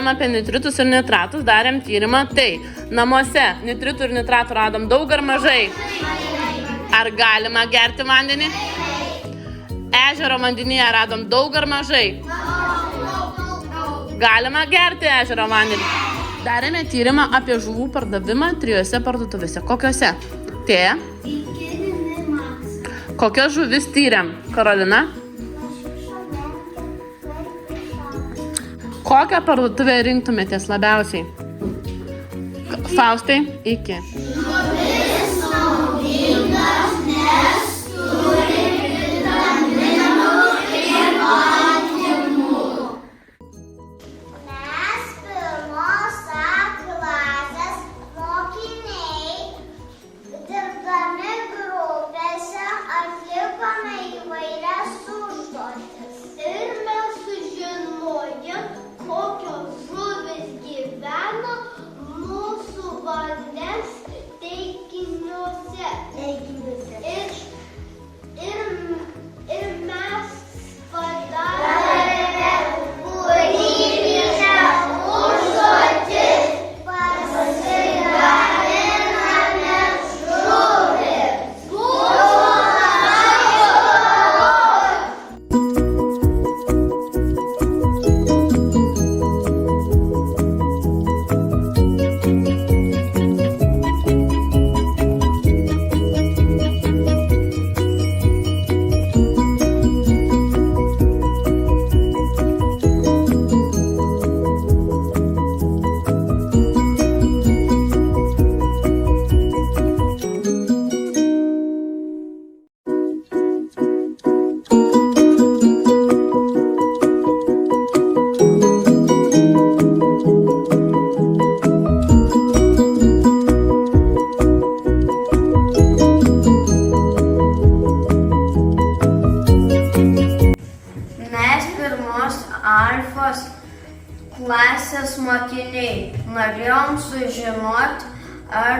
kalbėjom apie nitritus ir nitratus, darėm tyrimą. Tai namuose nitritų ir nitratų radom daug ar mažai? Ar galima gerti vandenį? Ežero vandenyje radom daug ar mažai? Galima gerti ežero vandenį. Darėme tyrimą apie žuvų pardavimą 3 parduotuvėse. Kokiose? Kokios žuvis tyrėm? Karolina? Kokią parduotuvę rinktumėtės labiausiai? Faustai, iki. Žuvis naudingas, nes turi vitaminų ir baltymų. Mes pirmos A klasės mokiniai, dirbdami grupėse, atlikome įvairias užduotis. Ir mes sužinojom, kokios žuvys gyvena mūsų vandens telkiniuose. Ir mes padarėme kūrybinę užduotį, pasigaminame žuvis. Mes pirmos alfos klasės mokiniai norėjom sužinoti, ar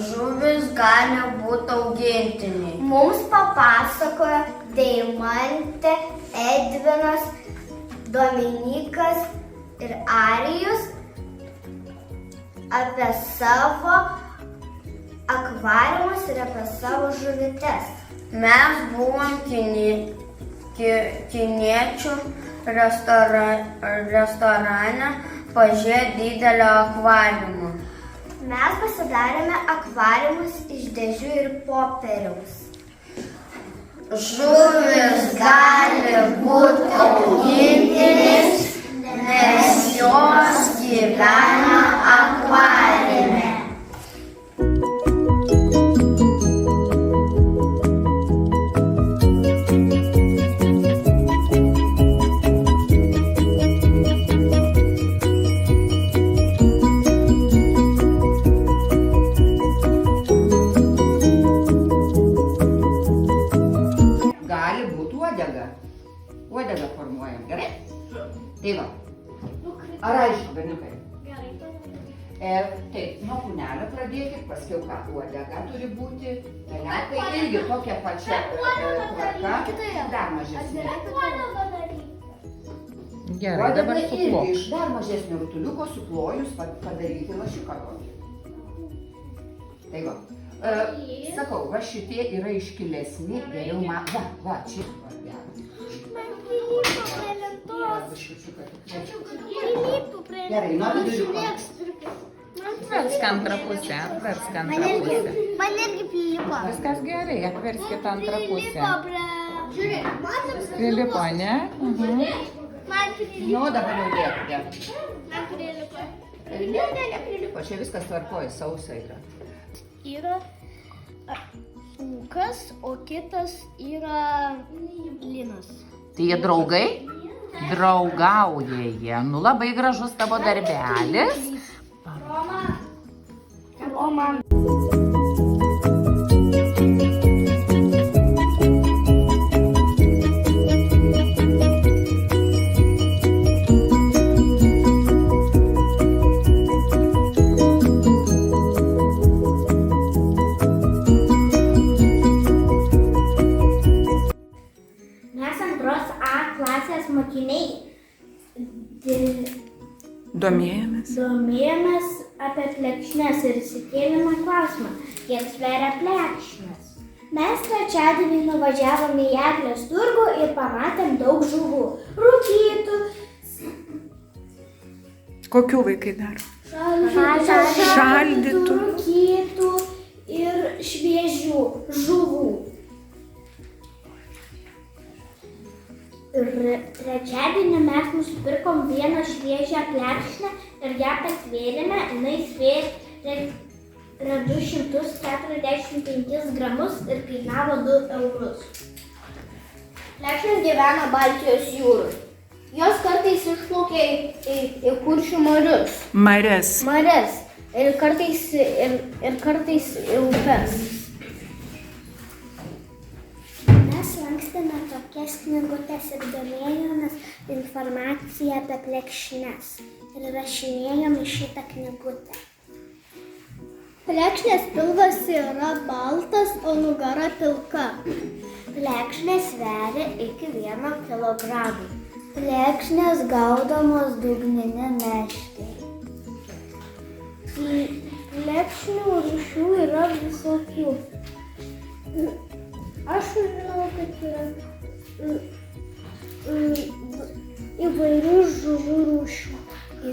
žuvis gali būti augintiniai. Mums papasakojo Deimantė, Edvinas, Dominykas ir Arijus apie savo akvariumus ir apie savo žuvytes. Mes buvom kiniečių restorane pažiūrėję didelio akvariumo. Mes pasidarėme akvariumus iš dėžių ir popieriaus. Žuvis gali būti augintinis, nes jos gyvena akvariume. Uodegą formuojam, gerai? Tai va. Ar aišku, berniukai? Gerai. Taip, nuo kūnelio pradėkit, paskiau ką uodega turi būti. Pelekai irgi tokia pačia tvarka, dar mažesnė. Gerai, dabar Uodegą irgi suplok. iš dar mažesnio rutuliuko suplojus padaryti lašiuką tokį. Tai va. Sakau, va šitie yra iškilesni, geriau man... Va, čia. Gerai, nuo viduriuko. Apversk antrą pusę, apversk antrą pusę. Man irgi prilipo. Viskas gerai, apverskit antrą pusę. Žiūrėk, Prilipo, ne? man prilipo. Nu, dabar jau dėkite. Man prilipo. Neprilipo, čia viskas tvarkoja, sausa yra. Yra Lukas, o kitas yra Linas. Tai jie draugai? Draugauja jie. Nu, labai gražus tavo darbelis. Roma. Mes antros A klasės mokiniai Domėjomės apie plekšnes ir įsikėlėme klausimą, kiek sveria plekšnės. Mes trečiadienį nuvažiavome į Eglės turgų ir pamatėm daug žuvų. Rūkytų, Kokių vaikai daro? šaldytų, rūkytų ir šviežių žuvų. Ir trečiadienį mes nusipirkom vieną šviežią plekšnę ir ją patvėrėme, jinai svėrė 245 gramus ir kainavo 2 eurus. Plekšnės gyvena Baltijos jūroje. Jos kartais išplaukia į Kuršių marius. Marias. Ir kartais į upes. Mes lankstėme tokias knygutes ir domėjomės informaciją apie plekšnes ir rašinėjome šitą knygutę. Plekšnės pilvas yra baltas, o nugara pilka. Plekšnės sveria iki 1 kilogramų. Plekšnės gaudomos dugnine meškere. Plekšnių rūšių yra visokių. Aš žinau, kad yra įvairių žuvų rūšių.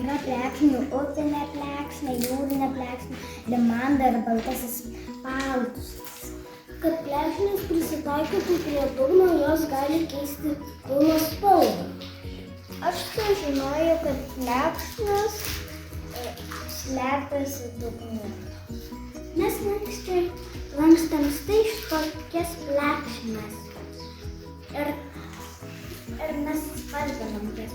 Yra plekšnių, upinė plekšnė, jūrinė plekšnė, limanda ir baltasis paltusas. Kad plekšnės prisitaikytų prie dugno, jos gali keisti dugno spalvą. Aš sužinojau, kad plekšnės slepiasi dugne. Mes lankstam štai tokias plekšnes. Ir mes spalvinam jas.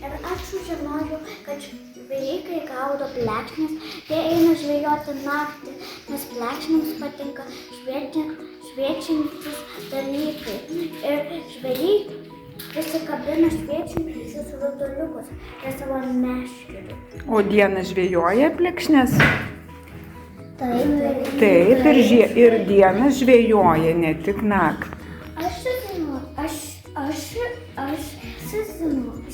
Ir aš sužinojau, kad žvejai gaudo plekšnes, jie eina žvejoti naktį, nes plekšnėms patinka šviečiantis dalykai. Ir žvejai prisikabina šviečiančius rutuliukus prie savo meškerių. O dieną žvejoja plekšnes? Taip, Ir dieną žvejoja, ne tik naktį. Aš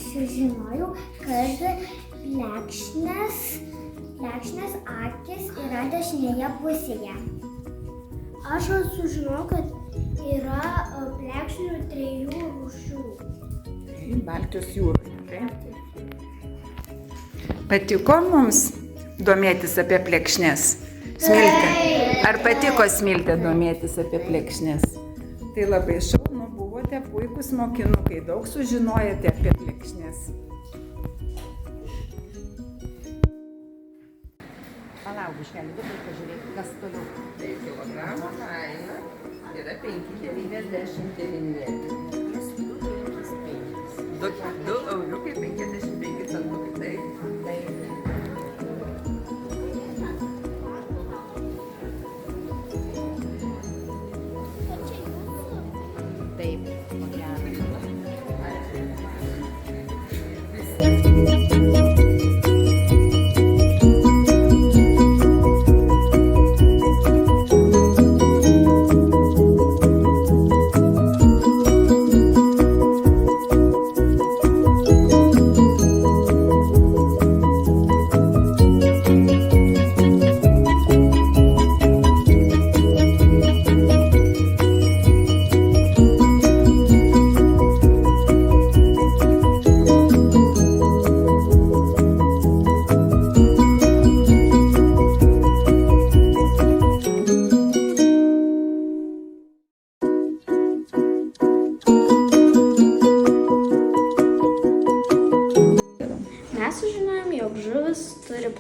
sužinojau, kad plekšnės akys yra dešinėje pusėje. Aš sužinojau, kad yra plekšnių 3 rūšių. Baltijos jūroje. Taip. Patiko mums domėtis apie plekšnes? Smiltė. Ar patiko Smiltė domėtis apie plekšnes? Tai labai šaunu, buvote puikūs mokinukai, daug sužinojate apie plekšnes. Palauk, biškelį, dabar pažiūrėk, kas toliau. Tai kilogramo kaina yra 5,99. 2 euriukai 55 centukai. Taip, ko gero.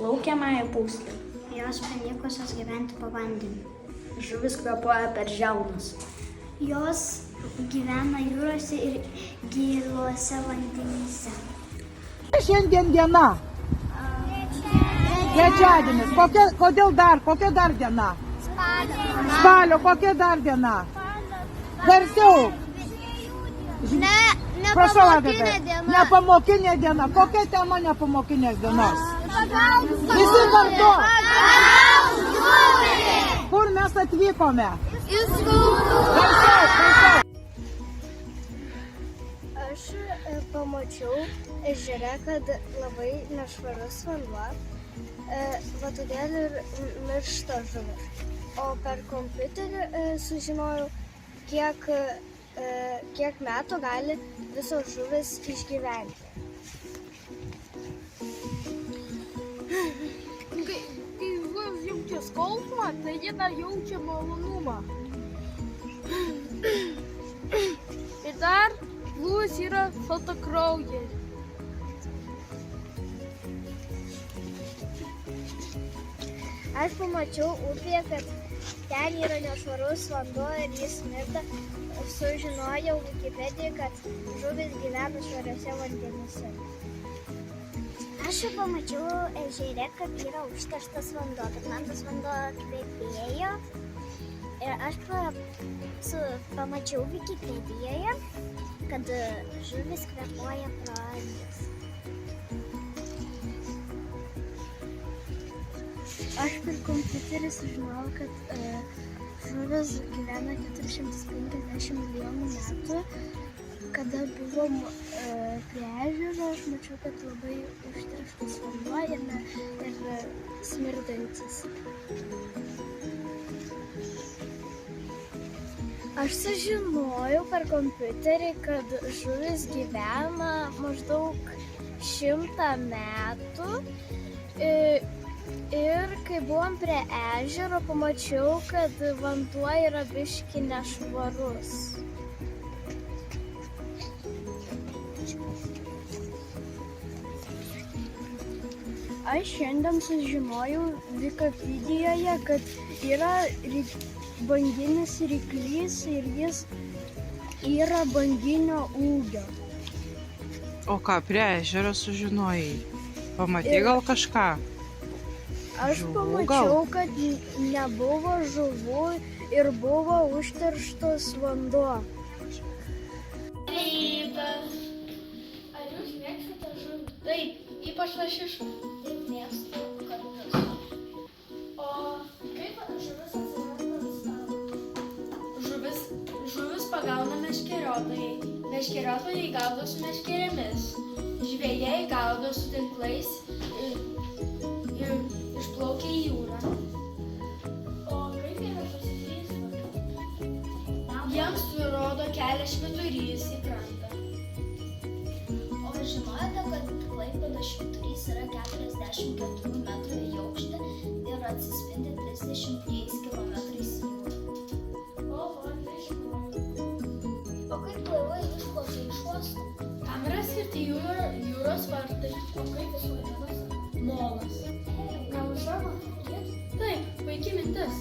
plaukiamąją pūslę. Jos panikusios gyventi po vandeniu. Žuvis kvėpuoja per žiaunus. Jos gyvena jūrose ir giliuose vandenyse. Šiandien diena. Trečiadienis. Kokia dar diena? Spalio. Kokia dar diena? Garsiau. Prašau, Agata. Nepamokinė diena. Kokia tema nepamokinės dienos? Visi kartu. Kur mes atvykome? Garsiau. Aš pamačiau ežere, kad labai nešvarus vanduo, va todėl ir miršta žuvis. O per kompiuterį sužinojau, kiek metų gali visos žuvis išgyventi. Kai žuvis jaučia skausmą, tai ji dar jaučia malonumą. Ir dar žuvis yra šaltakraujė. Aš pamačiau upėje, kad ten yra nešvarus vanduo ir jis mirta. Sužinojau Wikipedijoje, kad žuvis gyvena švariuose vandenyse. Aš pamačiau ežere, kad yra užterštas vanduo, bet man tas vanduo kvepėjo. Ir aš pamačiau Wikipedijoje, kad žuvis kvėpuoja pro akis. Aš per kompiuterį sužinojau, kad žuvis gyvena 450 milijonų metų. Kada buvom prie ežero, aš mačiau, kad labai užterštas vanduo ir smirdantis. Aš sužinojau per kompiuterį, kad žuvis gyvena maždaug 100 metų. Ir kai buvom prie ežero, pamačiau, kad vanduo yra biški nešvarus. Aš šiandien sužinojau Wikipedijoje, kad yra banginis ryklys ir jis yra banginio ūgio. O ką prie ežero sužinojai? Pamatei gal kažką? Aš pamačiau, kad nebuvo žuvų ir buvo užterštas vanduo. Rytas. Ar jūs mėgstate žuvį? Taip, ypač lašišą. Taip mėgstu karpius. O kaip žuvis atsiranda ant stalo? Žuvis pagauna meškeriotojai. Meškeriotojai gaudo su meškerėmis. Žvejai gaudo su tinklais ir išplaukia į jūrą. O kaip yra susivysta? Jiems rodo kelią švyturys į krantą. O žinojote, kad Klaipėdos švyturys yra 44 metrų į aukštį ir atsispindi 33 kilometrais į jūrą? Oho, nežinojau. O kaip laivai išplaukia iš uosto? Tam yra skirti jūros vartai. O kaip jis vadinasi? Molas. Gal žavo? Taip, puikiai mintis.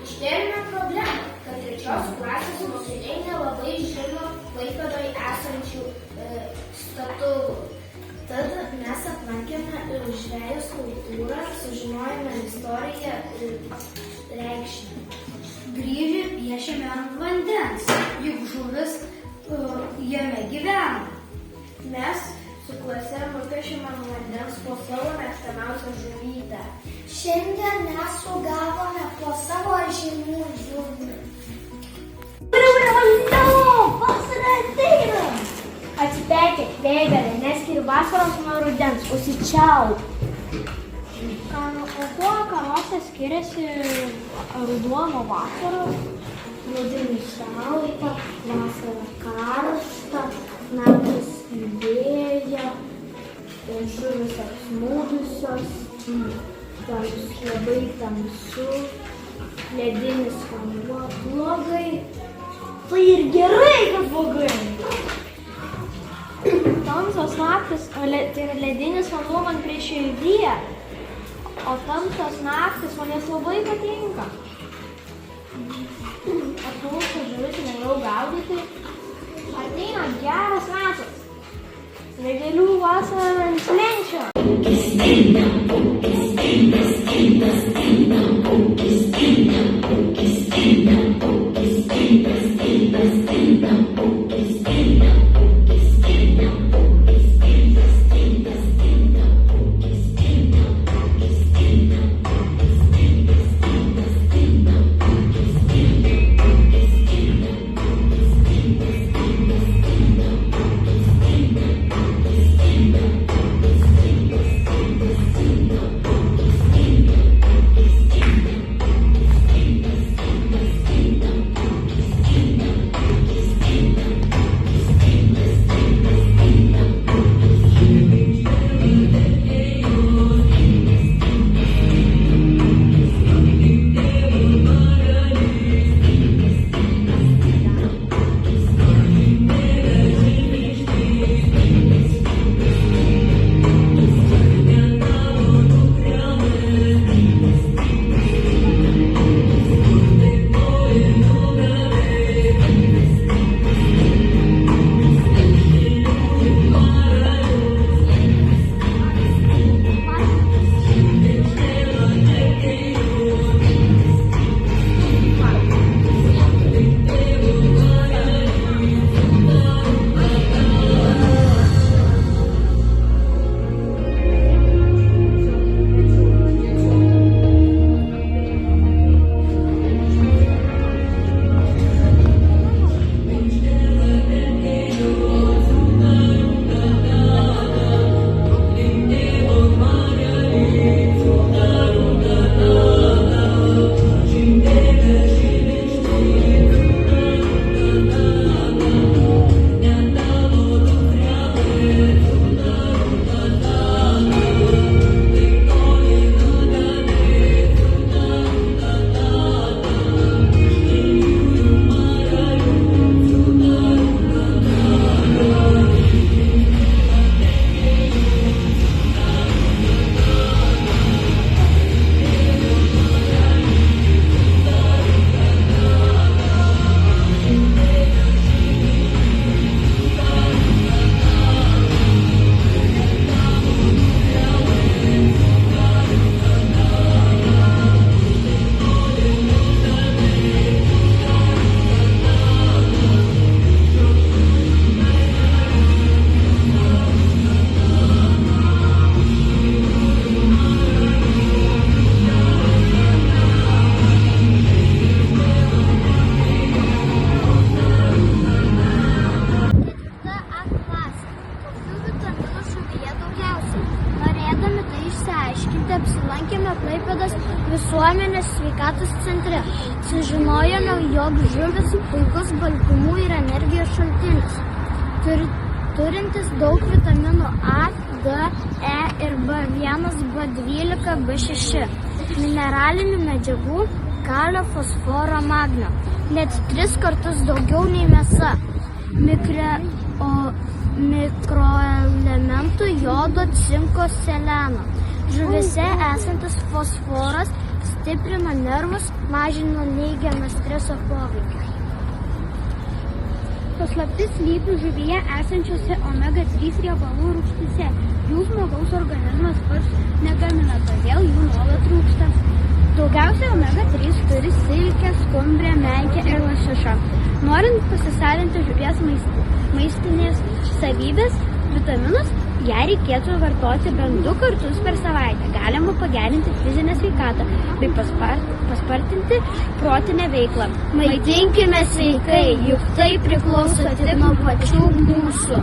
Iškėlėme problemą, kad 3 klasės mokiniai nelabai žino Klaipėdoje esančių statulų. Tad mes aplankėme žvejos kultūrą, sužinojome istoriją ir reikšmę. Kryžių piešiame ant vandens, juk žuvis jame gyvena. Mes su klase nupiešėme ant vandens po savo mėgstamiausią žuvytę. Šiandien mes sugavome po savo žymų žuvį. Vasara ateina! Atsipeikit, vėgėlė, neskiri vasaros nuo rudens, užsičiauk. O kuo karose skiriasi ruduo nuo vasaros? Rudenį šalta, vasara karšta, naktis vėja, žuvis apsnūdusios, labai tamsu, ledinis vanduo blogai. Tai ir gerai, kad blogai. Tamsios naktis, tai yra ledinis vanduo man prie širdyje, o tamsios naktis man jas labai patinka. Atplūsta žuvis lengviau gaudyti. Ateina geras metas. Vėgėlių vasara ant slenksčio. visuomenės sveikatos centre. Sužinojome, jog žuvis puikus baltymų ir energijos šaltinis, turintis daug vitaminų A, D, E ir B1, B12, B6, mineralinių medžiagų, kalio, fosforo, magnio, net 3 kartus daugiau nei mėsa, mikroelementų jodo, cinko, seleno. Žuvise esantis fosforas stiprina nervus, mažina neigiamą streso poveikį. Paslaptis slypi žuvyje esančiose omega-3 riebalų rūgštyse. Jų žmogaus organizmas pats negamina, todėl jų nuolat trūksta. Daugiausiai omega-3 turi silkė, skumbrė, menkė ir lašiša. Norint pasisavinti žuvies maistinės savybės, vitaminus, ją reikėtų vartoti bent 2 kartus per savaitę. Galima pagerinti fizinę sveikatą bei paspartinti protinę veiklą. Maitinkime sveikai, juk tai priklauso tik nuo pačių mūsų.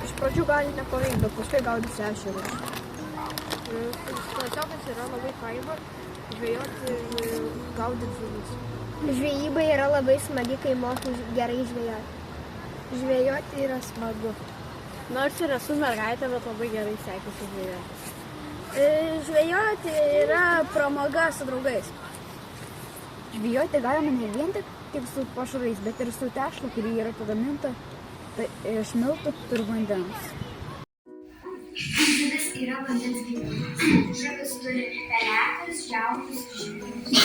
Iš pradžių gali nepaveikt, bet paskui gaudys ešerius. Klasiausias yra labai faina žvejoti ir gaudyti žuvis. Žvejyba yra labai smagi, kai moki gerai žvejoti. Žvejoti yra smagu. Nors ir esu mergaitė, bet labai gerai sekėsi žvejoti. Žvejoti yra pramoga su draugais. Žvejoti galima ne vien tik su pašarais, bet ir su tešla, kuri yra pagaminta iš miltų ir vandens. Žuvis yra vandens gyvūnas. Žuvis turi pelekus, žiaunus ir žvėris.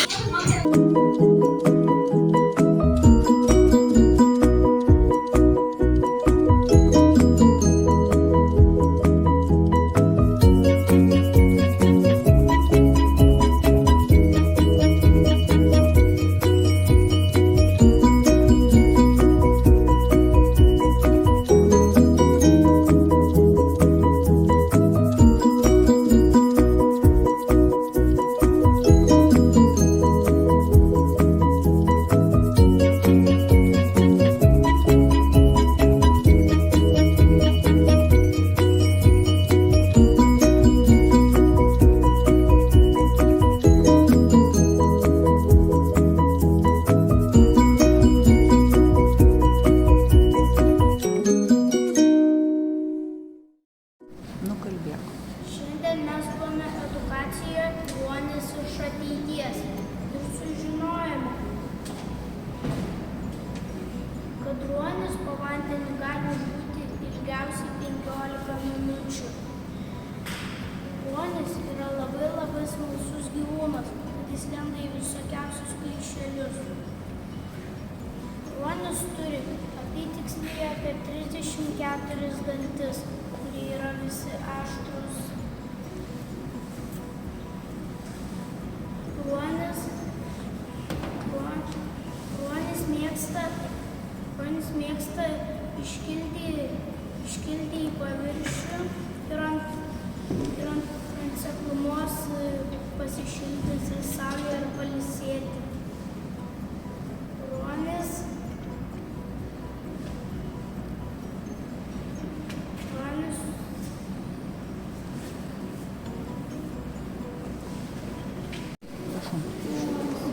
Šiandien mes buvome edukacijoje Ruonis iš ateities ir sužinojome, kad ruonis po vandeniu gali būti ilgiausiai 15 minučių. Ruonis yra labai smalsus gyvūnas, jis lenda į visokiausius plyšelius. Ruonis turi apytiksliai apie 34 dantis, kurie yra visi aštrūs. Ruonis mėgsta iškilti į paviršių ir ant seklumos pasišildyti saulėje ir pailsėti.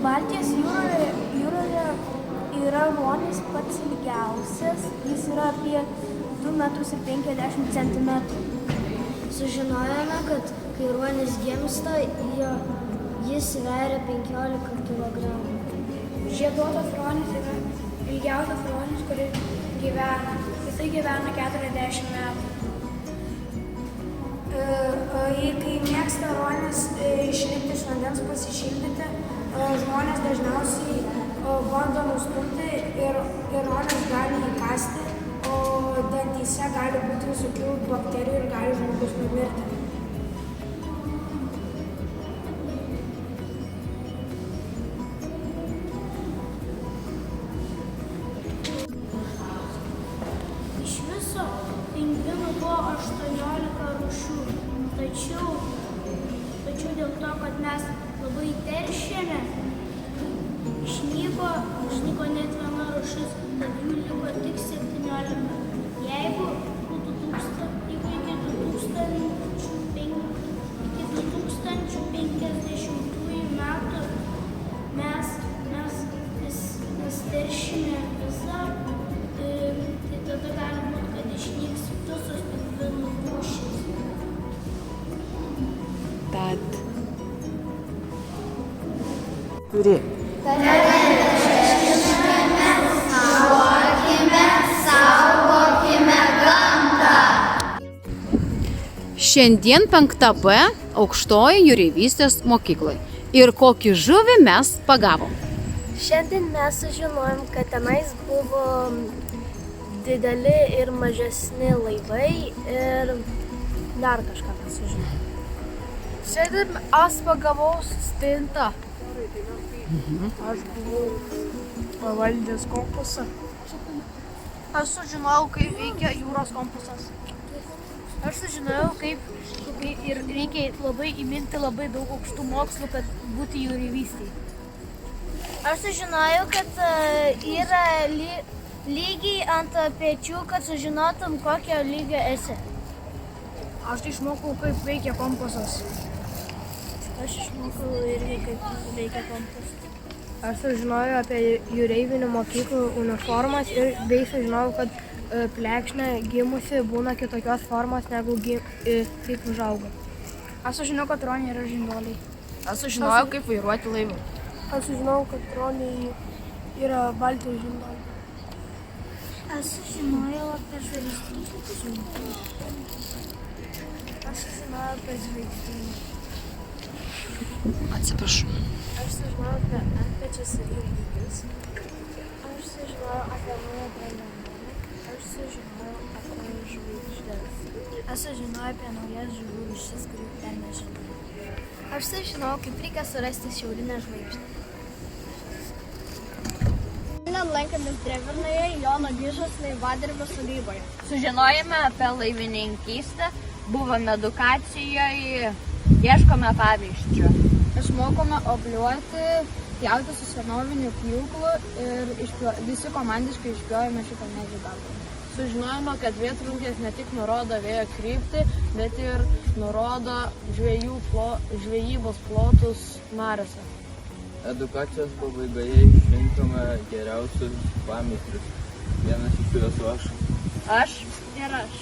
Baltijos jūroje yra ruonis pats ilgiausias, jis yra apie 2,50 m. Sužinojome, kad kai ruonis gimsta, jis sveria 15 kg. Žieduotas ruonis yra ilgiausias ruonis, kuris gyvena. Jisai gyvena 40 metų. Kai mėgsta ruonis išlipti iš vandens pasišildyti, žmonės dažniausiai bando nustumti ir ruonis gali įkąsti, o dantyse gali būti visokių bakterijų ir gali žmogus numirti. Iš viso pingvinų buvo 18 rūšių, tačiau dėl to, kad mes labai teršėme, išnyko net viena rūšis, tad jų liko tik 17. Jeigu iki 2050 metų mes teršime visą, tai Turi. Šiandien 5B aukštoji jūreivystės mokykloje. Ir kokį žuvį mes pagavom? Šiandien mes sužinojom, kad tenais buvo dideli ir mažesni laivai ir dar kažką mes sužinojom. Šiandien aš pagavau stintą. Aš buvau pavaldęs kompasą. Aš sužinojau, kaip veikia jūros kompasas. Aš sužinojau, kaip ir reikia labai įminti labai daug aukštų mokslų, kad būti jūreivystėje. Aš sužinojau, kad yra lygiai ant pečių, kad sužinotum, kokio lygio esi. Aš išmokau, kaip veikia kompasas. Aš išmokau irgi, kaip veikia kompasas. Aš sužinojau apie jūreivinių mokyklų uniformas ir bei sužinojau, kad plekšnė gimusi būna kitokios formos negu kaip užauga. Aš sužinojau, kad troniai yra žinduoliai. Aš sužinojau, kaip vairuoti laivą. Aš sužinojau, kad troniai yra Baltijos žinduoliai. Aš sužinojau apie žvaigždynę. Aš sužinojau apie žvaigždynę. Atsiprašau. Aš sužinojau apie antpečius ir lygius. Aš sužinojau apie naują branduolį. Aš sužinojau apie žvaigždes. Aš sužinojau apie naujas žuvų rūšis, kurių dar nežinau. Aš sužinojau, kaip reikia surasti šiaurinę žvaigždę. Šiandien lankėmės Drevernoje, Jono Gižos laivadirbio sodyboje. Sužinojome apie laivininkystę, buvome edukacijoje, ieškome pavyzdžių. Išmokome obliuoti, pjauti su senoviniu pjūklu ir visi komandiškai išpjovėme šitą medžio gabalą. Sužinojome, kad vėtrungės ne tik nurodo vėjo kryptį, bet ir nurodo žvejybos plotus mariose. Edukacijos pabaigoje išrinkome geriausius pameistrius. Vienas iš jų esu aš. Aš Ir aš.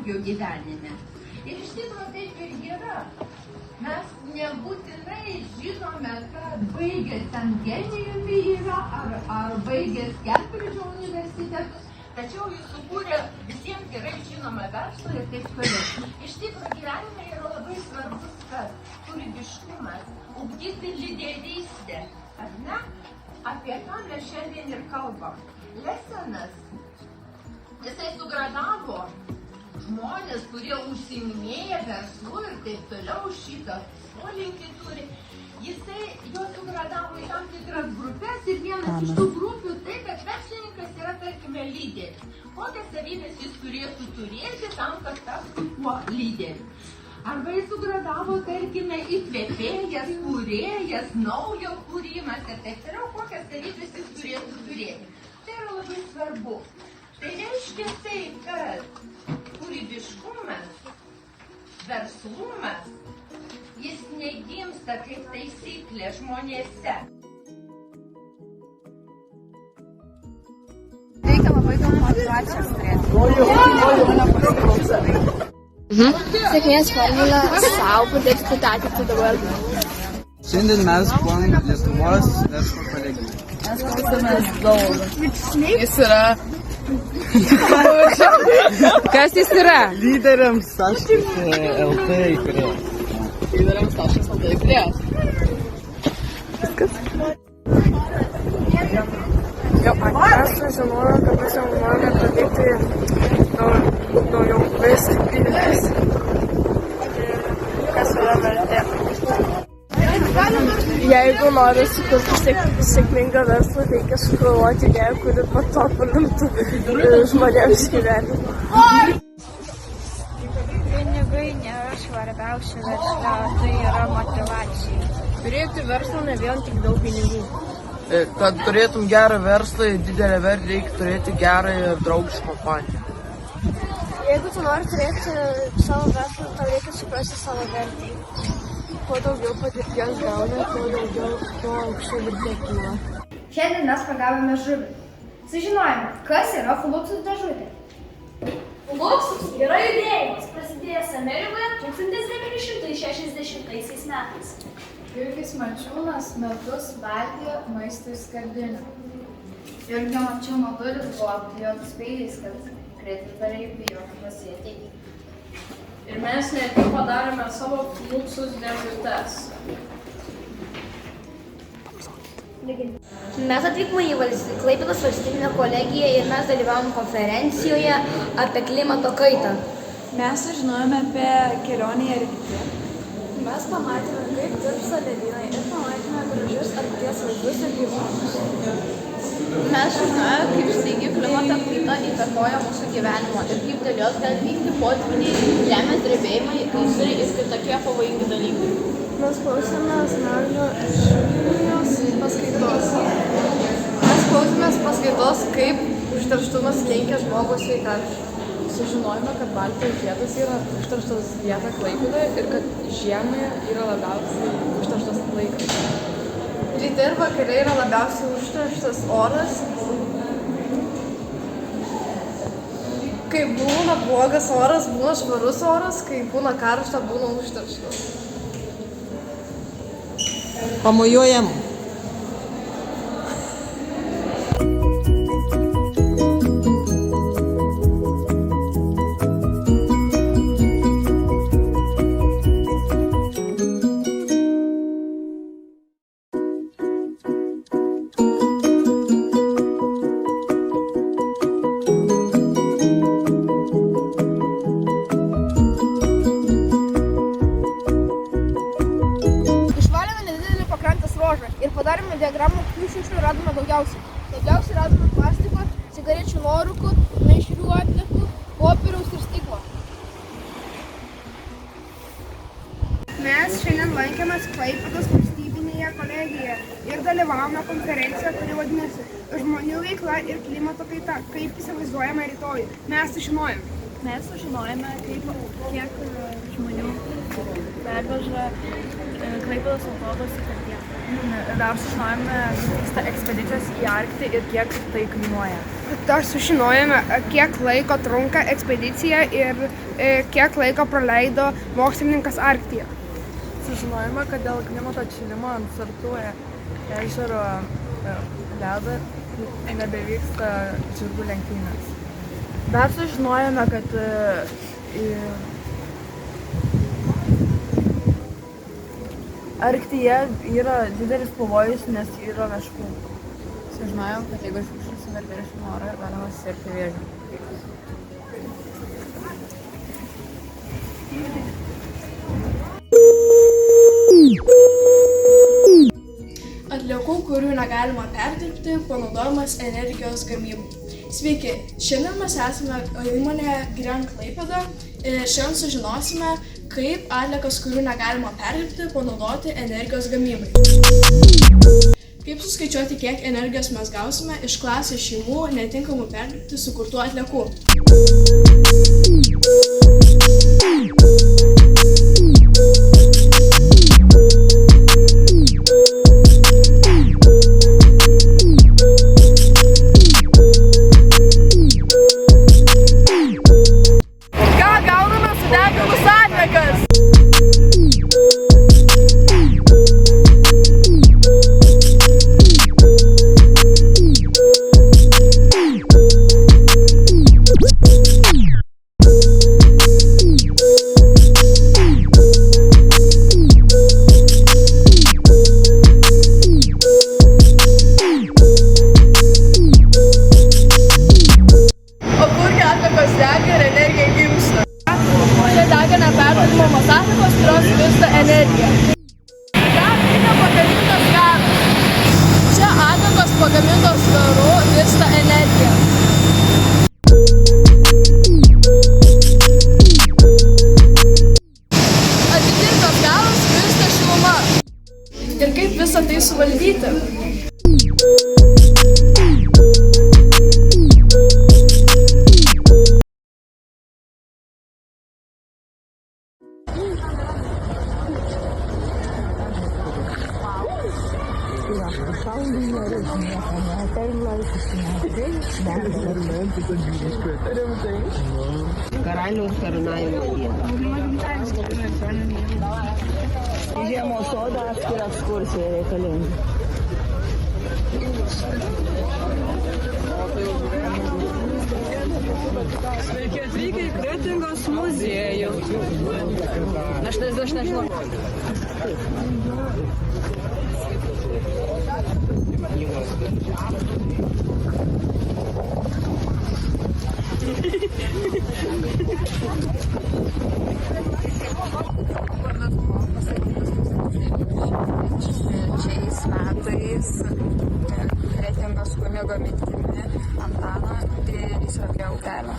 tokio gyvenime. Ir iš tikrųjų taip ir yra. Mes nebūtinai žinome, kad baigęs ten genijumi yra, ar baigęs Kembridžo universitetus, tačiau jis sukūrė visiems gerai žinomą verslą ir taip toliau. Iš tikrųjų gyvenime yra labai svarbus, kad kūrybiškumas, ugdyti lyderystę, ar ne? Apie ką mes šiandien ir kalbam. Lesenas, jisai sugradavo žmonės, kurie užsiiminėja verslu ir taip toliau šitą polinkį turi. Jisai juos sugradavo į tam tikras grupės ir vienas iš tų grupių tai, kad verslininkas yra, tarkime, lyderis. Kokias savybės jis turėtų turėti tam, kad taptų tuo lyderiu. Arba jis sugradavo, tarkime, įkvėpėjas, kūrėjas, naujo kūrimas ir taip toliau, kokias savybės jis turėtų turėti. Tai yra labai svarbu. Tai reiškia tai, kad kūrybiškumas, verslumas, jis negimsta kaip taisyklė žmonėse. Reikia labai daug motyvacijos turėti. Sėkmės formulė sau padėti kurti ateitį dabar. Šiandien mes buvom Lietuvos verslo kolegija. Mes klausomės daug. Jis yra. Kas jis yra? Lyderiams.lt įkūrėjas. Lyderiams.lt įkūrėjas. Viskas. Jau aš sužinojau, kad mes jau norime pradėti daugiau stiprybės. Kas yra vertė. Jeigu nori sukurti sėkmingą verslą, reikia sugalvoti idėją, kuri patobulintų žmonėms gyvenimą. Pinigai nėra svarbiausia versle, tai yra motyvacija. Turėti verslą ne vien tik daug pinigų. Kad turėtum gerą verslą ir didelę vertę, reikia turėti gerą ir draugišką kompaniją. Jeigu tu nori turėti savo verslą, tau reikia suprasti savo vertę. Kuo daugiau patirties gauni, tuo aukščiau vertė kyla. Šiandien mes pagavome žuvį. Sužinojome, kas yra fluxus dėžutė. Fluxus yra judėjimas, prasidėjęs Amerikoje 1960 metais. Jurgis Mačiūnas metus valgė maistą į skardinę. Jurgio Mačiūno durys buvo apklijuotos peiliais, kad kreditoriai bijotų pasėti. Ir mes ne tik padarėme savo fluxus dėžutes. Mes atvykome į Klaipėdos valstybinę kolegiją ir mes dalyvavom konferencijoje apie klimato kaitą. Mes sužinojome apie kelionę į Arktiką. Mes pamatėme, kaip tirpsta ledynai ir pamatėme gražius Arkties vaizdus ir gyvūnus. Mes žinome, kaip staigiai klimato kaita įtakoja mūsų gyvenimą ir kaip dėl jos gali vykti potvyniai, žemės drebėjimai, gaisrai ir kitokie pavojingi dalykai. Mes klausėmės Naglio Šulijos paskaitos. Mes klausėmės paskaitos, kaip užterštumas kenkia žmogaus sveikatai. Sužinojome, kad Baltijos žiedas yra užterštas vieta Klaipėdoje ir kad žiemai yra labiausiai užterštas laikas. Ryte ir vakare yra labiausiai užterštas oras. Kai būna blogas oras, būna švarus oras, kai būna karšta, būna užterštas. Pamojuojam. Ir padarėme diagramą, kokių šiukšlių radome daugiausiai. Daugiausiai radome plastiko, cigarečių nuorūkų, mišrių atliekų, popieriaus ir stiklo. Mes šiandien lankėmės Klaipėdos valstybinėje kolegijoje ir dalyvavome konferencijoje, kuri vadinasi Žmonių veikla ir klimato kaita, kaip įsivaizduojame rytojų. Mes sužinojome, kiek žmonių perveža Klaipėdos autobusų per dieną. Dar sužinojome, kaip vyksta ekspedicijos į Arktį ir kiek tai kainuoja. Dar sužinojome, kiek laiko trunka ekspedicija ir kiek laiko praleido mokslininkas Arktyje. Sužinojome, kad dėl klimato atšilimo ant Sartų ežero ledo nebevyksta žirgų lenktynės. Dar sužinojome, kad Arktyje yra didelis pavojus, nes yra meškų. Sužinojom, kad jeigu išviršusim ir viršim orą, galima susirgti vėžiu. Atliekų, kurių negalima perdirbti, panaudojimas energijos gamybai. Sveiki, šiandien mes esame įmonėje Gren Klaipėda ir šiandien sužinosime, kaip atliekas, kurių negalima perdirbti, panaudoti energijos gamybai. Kaip suskaičiuoti, kiek energijos mes gausime iš klasės šeimų netinkamų perdirbti sukurtų atliekų. Pagamintos garu virsta energija. Atitirtas garas virsta šiluma. Ir kaip visą tai suvaldyti? Karaliaus karūnavimo diena. Į žiemos sodą atskira ekskursija reikalinga. Sveiki atvykę į Kretingos muziejų. Aš nežinau. Šiais metais Kretingos kunigo mintimi Antaną įsirapėjo upelio.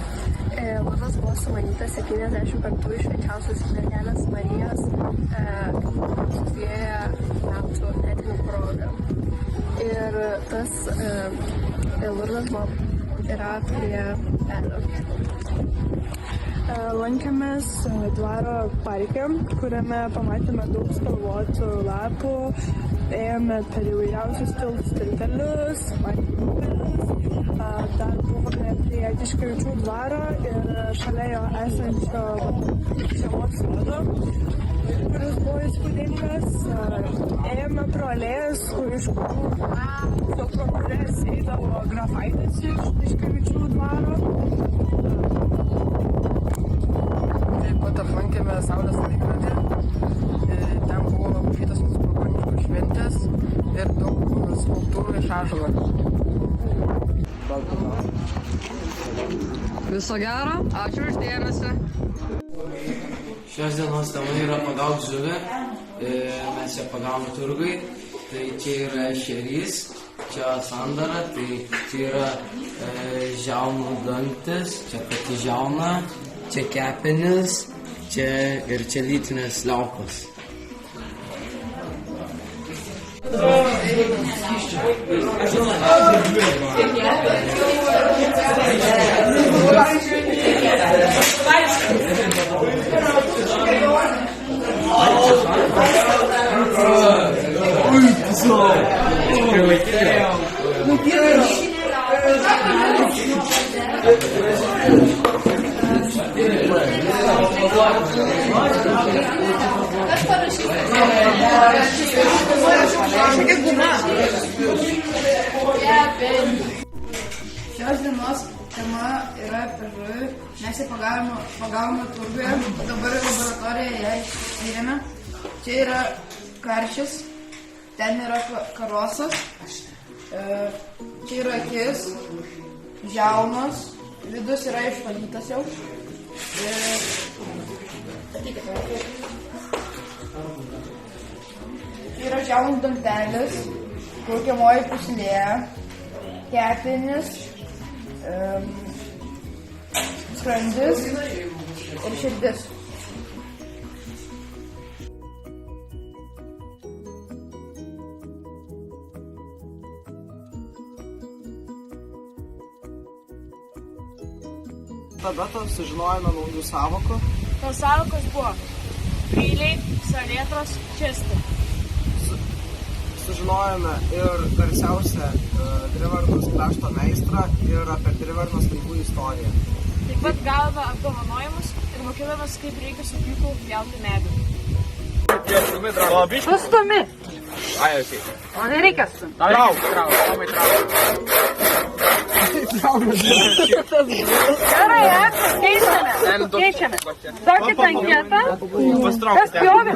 Laidas buvo sumanytas 75 švenčiausios mergelės Marijos 2 metų metinių proga. Ir tas laidas yra prie upelio. Lankėmės dvaro parke, kuriame pamatėme daug spalvotų lapų, ėjome per įvairiausius tiltelius, dar buvome prie Tiškevičių dvaro ir šalia jo esančio žiemos sodo, kuris buvo įspūdingas. Ėjome pro alėjas, pro kurias eidavo grafaitis iš Tiškevičių dvaro. Taip pat aplankėme Saulės laikrodį, ten buvo numatytos mūsų pagoniškos šventės ir daug skulptūrų iš ąžuolo. Viso gero, ačiū už dėmesį. Šios dienos tema yra pagauk žuvį, mes čia pagavome turgui, tai čia yra ešerys, čia sandara, tai čia yra žiaunų dantis, čia pati žiauna, čia kepenis, čia ir čia lytinės liaukos. Ui, Šios dienos tema yra apie žuvį. Mes ją pagavome turguje, dabar laboratorijoje ją ištyrėme. Čia yra karšis, ten yra karosas, čia yra akis, žiaunos, vidus yra išvalytas jau. Čia yra žiaunų dangtelis, plaukiamoji pūslė, kepenis, skrandis ir širdis. Tada sužinojome naujų sąvokų. Tos sąvokos buvo pryliai, salėtros, čestai. Sužinojome ir garsiausią Drivarnos krašto meistrą ir apie Drivarnos laivų istoriją. Taip pat gavome apdovanojimus ir mokėdavomės, kaip reikia su pjūklu pjauti medų. Sustumi. Ai, ok. O nereikia su. Trauk. Gerai, keičiame. Duokit anketą. Kas pjovė?